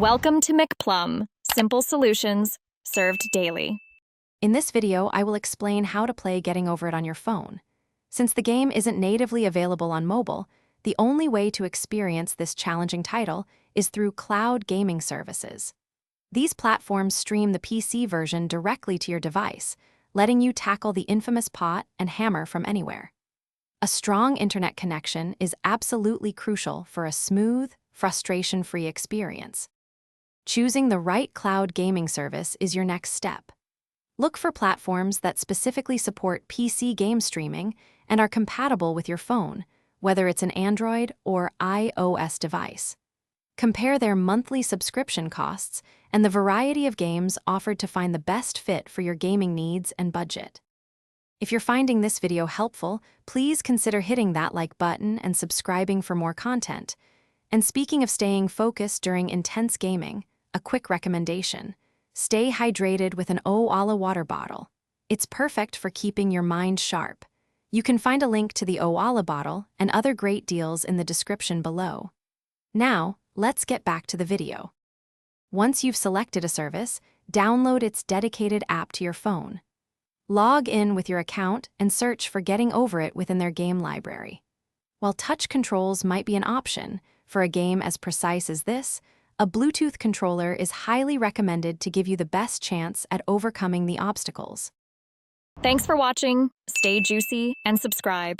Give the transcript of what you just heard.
Welcome to McPlum, simple solutions served daily. In this video, I will explain how to play Getting Over It on your phone. Since the game isn't natively available on mobile, the only way to experience this challenging title is through cloud gaming services. These platforms stream the PC version directly to your device, letting you tackle the infamous pot and hammer from anywhere. A strong internet connection is absolutely crucial for a smooth, frustration-free experience. Choosing the right cloud gaming service is your next step. Look for platforms that specifically support PC game streaming and are compatible with your phone, whether it's an Android or iOS device. Compare their monthly subscription costs and the variety of games offered to find the best fit for your gaming needs and budget. If you're finding this video helpful, please consider hitting that like button and subscribing for more content. And speaking of staying focused during intense gaming, a quick recommendation: stay hydrated with an O-Ala water bottle. It's perfect for keeping your mind sharp. You can find a link to the O-Ala bottle and other great deals in the description below. Now, let's get back to the video. Once you've selected a service, download its dedicated app to your phone. Log in with your account and search for Getting Over It within their game library. While touch controls might be an option for a game as precise as this, a Bluetooth controller is highly recommended to give you the best chance at overcoming the obstacles. Thanks for watching. Stay juicy and subscribe.